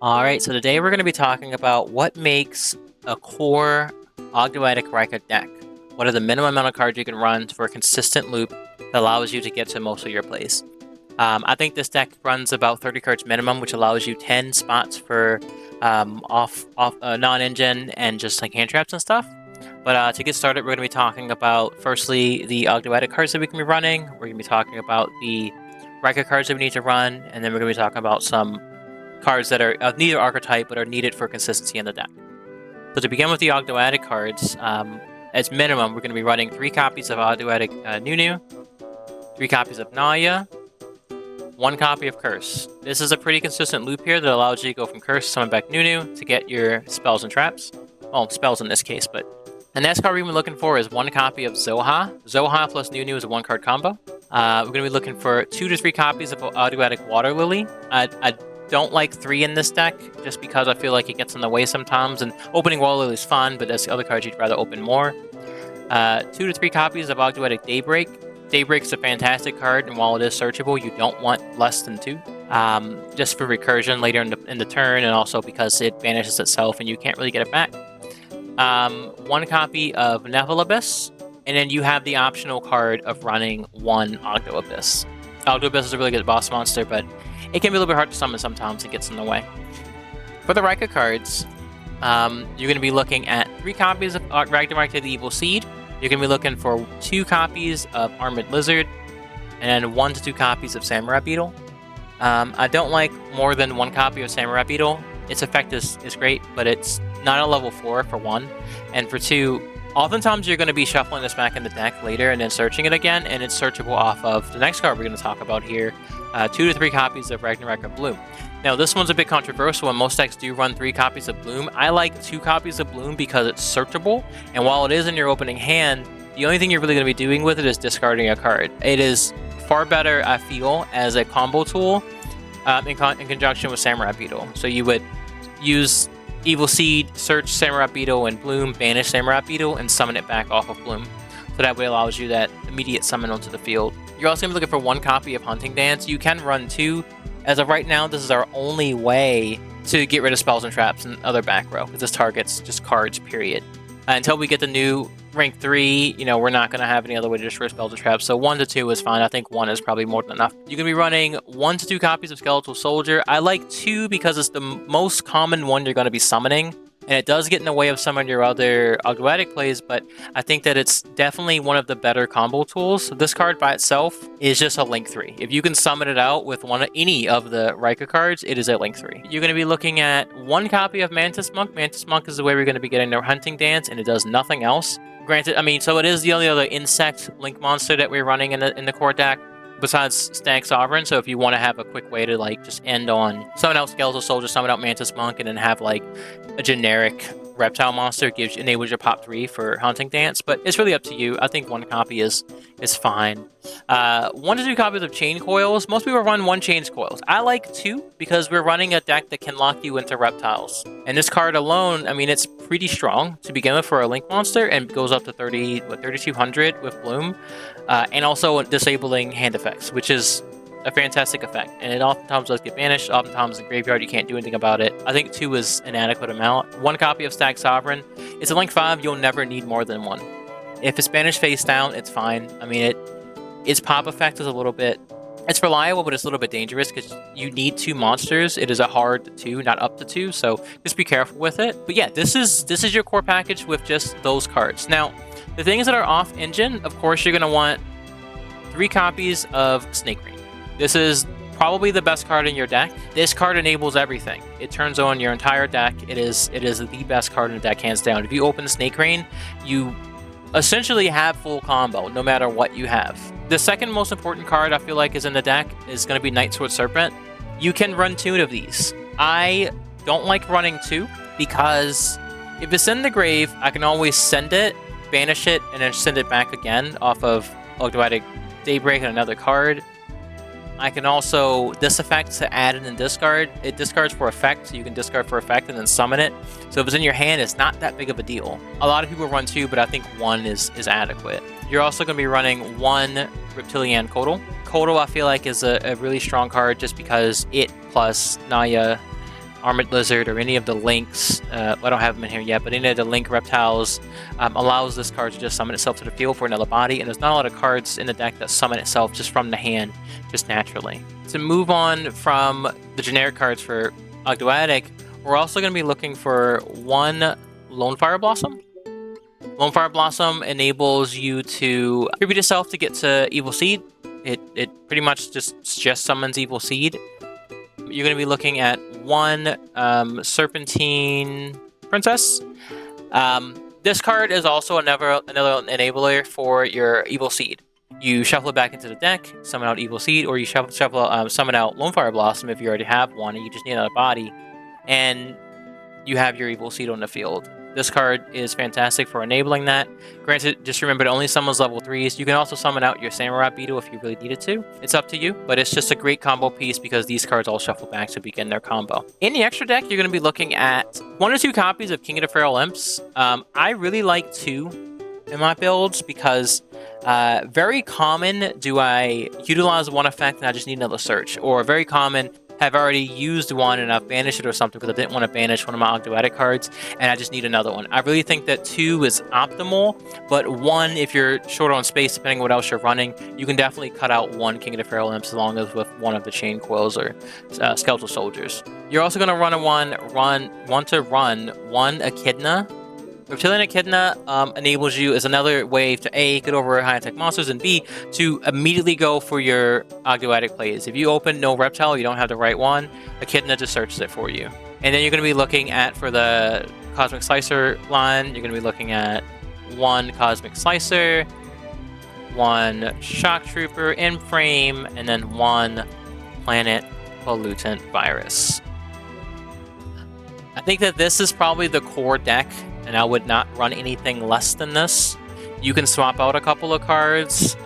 Alright, so today we're going to be talking about what makes a core Ogdoadic Raika deck. What are the minimum amount of cards you can run for a consistent loop that allows you to get to most of your plays. I think this deck runs about 30 cards minimum, which allows you 10 spots for non-engine and just like hand traps and stuff. But to get started, we're going to be talking about, firstly, the Ogdoadic cards that we can be running. We're going to be talking about the Raika cards that we need to run, and then we're going to be talking about some cards that are of neither archetype but are needed for consistency in the deck. So to begin with the Ogdoadic cards, as minimum, we're going to be running 3 copies of Ogdoadic Nunu, 3 copies of Naya, 1 copy of Curse. This is a pretty consistent loop here that allows you to go from Curse to summon back Nunu to get your spells and traps. Well, spells in this case, but the next card we're going to be looking for is 1 copy of Zoha. Zoha plus Nunu is a 1-card combo. We're going to be looking for 2 to 3 copies of Ogdoadic Water Lily. I don't like 3 in this deck, just because I feel like it gets in the way sometimes, and opening Water Lily is fun, but as the other cards you'd rather open more. 2 to 3 copies of Ogdoadic Daybreak. Daybreak is a fantastic card, and while it is searchable, you don't want less than 2. Just for recursion later in the turn, and also because it banishes itself and you can't really get it back. 1 copy of Neville Abyss, and then you have the optional card of running 1 Ogdo Abyss. Ogdo Abyss is a really good boss monster, but it can be a little bit hard to summon sometimes. It gets in the way. For the Raika cards, you're going to be looking at 3 copies of Raika the Evil Seed. You're going to be looking for 2 copies of Armored Lizard, and 1 to 2 copies of Samurai Beetle. I don't like more than 1 copy of Samurai Beetle. Its effect is great, but it's not a level 4 for 1. And for 2, oftentimes you're going to be shuffling this back in the deck later and then searching it again, and it's searchable off of the next card we're going to talk about here, 2 to 3 copies of Ragnarok Bloom. Now, this one's a bit controversial, and most decks do run 3 copies of Bloom. I like 2 copies of Bloom because it's searchable, and while it is in your opening hand, the only thing you're really going to be doing with it is discarding a card. It is far better, I feel, as a combo tool in conjunction with Samurai Beetle. So you would use Evil Seed, search Samurai Beetle and Bloom, banish Samurai Beetle, and summon it back off of Bloom. So that way allows you that immediate summon onto the field. You're also going to be looking for 1 copy of Hunting Dance. You can run 2. As of right now, this is our only way to get rid of spells and traps and other back row, because this targets just cards, period. Until we get the new rank 3, we're not going to have any other way to destroy spells and traps, so 1 to 2 is fine. I think 1 is probably more than enough. You're going to be running 1 to 2 copies of Skeletal Soldier. I like 2 because it's the most common one you're going to be summoning, and it does get in the way of some of your other Ogdoadic plays, but I think that it's definitely one of the better combo tools. This card by itself is just a link 3. If you can summon it out with any of the Raika cards, it is a link 3. You're going to be looking at 1 copy of Mantis Monk. Mantis Monk is the way we're going to be getting their Hunting Dance, and it does nothing else. Granted, so it is the only other insect link monster that we're running in the core deck, besides Stag Sovereign. So if you want to have a quick way to just end on summon out Skeletal Soldier, summon out Mantis Monk, and then have a generic reptile monster, enables your pop 3 for Hunting Dance, but it's really up to you. I think 1 copy is fine. 1 to 2 copies of Chain Coils. Most people run 1 Chain Coils. I like 2 because we're running a deck that can lock you into reptiles. And this card alone, it's pretty strong to begin with for a Link monster, and goes up to 3,200 with Bloom, and also disabling hand effects, which is a fantastic effect, and it oftentimes does get banished. Oftentimes in the graveyard you can't do anything about it. I think 2 is an adequate amount. 1 copy of Stag Sovereign. It's a link 5. You'll never need more than 1. If it's banished face down, it's fine. Its pop effect is a little bit... It's reliable, but it's a little bit dangerous because you need 2 monsters. It is a hard 2, not up to 2, so just be careful with it. But yeah, this is your core package with just those cards. Now, the things that are off-engine, of course, you're going to want 3 copies of Snake Rain. This is probably the best card in your deck. This card enables everything. It turns on your entire deck. It is the best card in the deck, hands down. If you open Snake Rain, you essentially have full combo, no matter what you have. The second most important card I feel like is in the deck is going to be Night Sword Serpent. You can run 2 of these. I don't like running 2 because if it's in the grave, I can always send it, banish it, and then send it back again off of Ogdoadic Daybreak and another card. I can also diseffect to add in and discard. It discards for effect, so you can discard for effect and then summon it. So if it's in your hand, it's not that big of a deal. A lot of people run 2, but I think 1 is adequate. You're also going to be running 1 Reptilian Kotal. Kotal, I feel like, is a really strong card just because it plus Naya Armored Lizard or any of the links. I don't have them in here yet, but any of the link reptiles allows this card to just summon itself to the field for another body, and there's not a lot of cards in the deck that summon itself just from the hand, just naturally. To move on from the generic cards for Ogdoadic, we're also going to be looking for one Lone Fire Blossom. Lone Fire Blossom enables you to attribute yourself to get to Evil Seed. It pretty much just summons Evil Seed. You're going to be looking at one Serpentine Princess. This card is also another enabler for your Evil Seed. You shuffle it back into the deck, summon out Evil Seed, or you summon out Lone Fire Blossom if you already have one and you just need another body, and you have your Evil Seed on the field. This card is fantastic for enabling that. Granted, just remember it only summons level 3s. You can also summon out your Samurai Beetle if you really needed to. It's up to you, but it's just a great combo piece because these cards all shuffle back to begin their combo. In the extra deck, you're going to be looking at 1 or 2 copies of King of the Feral Imps. I really like 2 in my builds because very common do I utilize one effect and I just need another search, or very common have already used one and I've banished it or something because I didn't want to banish one of my Ogdoadic cards and I just need another one. I really think that 2 is optimal, but 1, if you're short on space, depending on what else you're running, you can definitely cut out 1 King of the Feral Imps as long as with one of the Chain Coils or Skeletal Soldiers. You're also going to want to run 1 Echidna. Reptilian Echidna enables you as another way to A, get over high-attack monsters, and B, to immediately go for your Ogdoadic plays. If you open no reptile, you don't have the right one, Echidna just searches it for you. And then you're going to be looking at, for the Cosmic Slicer line, you're going to be looking at 1 Cosmic Slicer, 1 Shock Trooper in frame, and then 1 Planet Pollutant Virus. I think that this is probably the core deck, and I would not run anything less than this. You can swap out a couple of cards.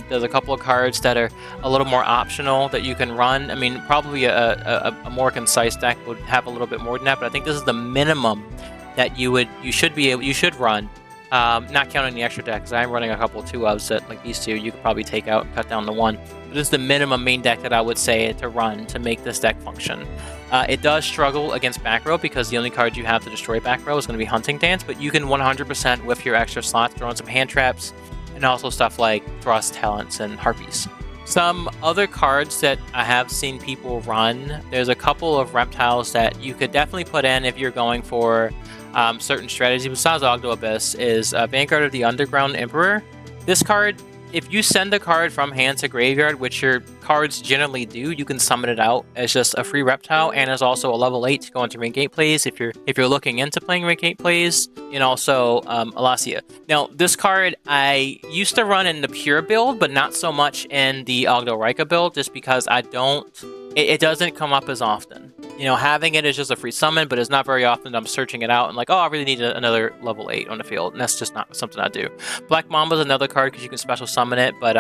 There's a couple of cards that are a little more optional that you can run. I mean, probably a more concise deck would have a little bit more than that, but I think this is the minimum that you should run. Not counting the extra deck, because I'm running a couple of 2-ofs that, like these 2, you could probably take out and cut down to 1. But this is the minimum main deck that I would say to run to make this deck function. It does struggle against back row because the only card you have to destroy back row is going to be Hunting Dance, but you can 100% with your extra slots throw in some hand traps and also stuff like Thrust, Talents, and Harpies. Some other cards that I have seen people run, there's a couple of reptiles that you could definitely put in if you're going for certain strategies besides Ogdo Abyss, is Vanguard of the Underground Emperor. This card, if you send a card from hand to graveyard, which your cards generally do, you can summon it out as just a free reptile, and as also a level 8 to go into rank 8 plays if you're looking into playing rank 8 plays, and also Alasia. Now, this card I used to run in the pure build, but not so much in the OgdoRaika build, just because it doesn't come up as often. You know, having it is just a free summon, but it's not very often that I'm searching it out and like, oh, I really need another level 8 on the field, and that's just not something I do. Black Mamba is another card because you can special summon it, but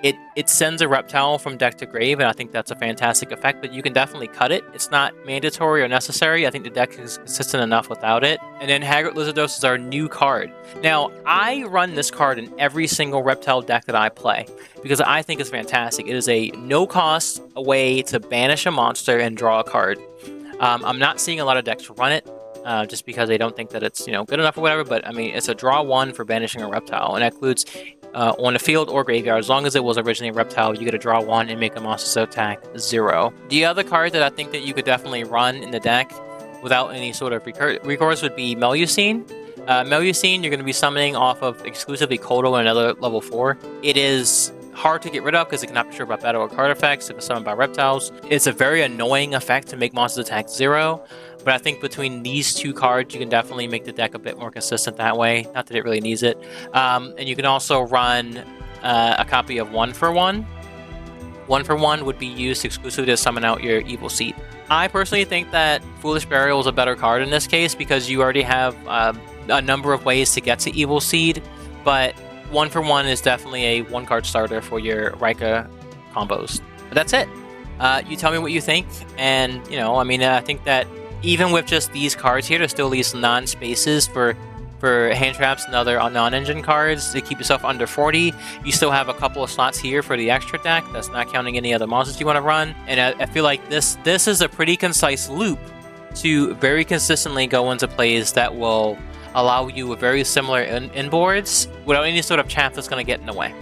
it sends a reptile from deck to grave, and I think that's a fantastic effect, but you can definitely cut it. It's not mandatory or necessary. I think the deck is consistent enough without it. And then Haggard Lizardos is our new card. Now, I run this card in every single reptile deck that I play because I think it's fantastic. It is a no-cost way to banish a monster and draw a card. I'm not seeing a lot of decks run it, just because they don't think that it's good enough or whatever, but I mean, it's a draw 1 for banishing a reptile, and that includes on the field or graveyard. As long as it was originally a reptile, you get a draw 1 and make a monster attack 0. The other card that I think that you could definitely run in the deck without any sort of recourse would be Melusine. Melusine, you're going to be summoning off of exclusively Kodo and another level 4. It is hard to get rid of because it cannot be sure about battle or card effects if it's summoned by reptiles. It's a very annoying effect to make monsters attack 0, but I think between these 2 cards, you can definitely make the deck a bit more consistent that way. Not that it really needs it. And you can also run a copy of 1 for 1. 1 for 1 would be used exclusively to summon out your Evil Seed. I personally think that Foolish Burial is a better card in this case because you already have a number of ways to get to Evil Seed, but 1 for 1 is definitely a 1-card starter for your Raika combos. But that's it. You tell me what you think, and I think that even with just these cards here, there's still these non-spaces for for hand traps and other non-engine cards to keep yourself under 40. You still have a couple of slots here for the extra deck. That's not counting any other monsters you want to run. And I feel like this is a pretty concise loop to very consistently go into plays that will allow you a very similar inboards without any sort of chaff that's going to get in the way.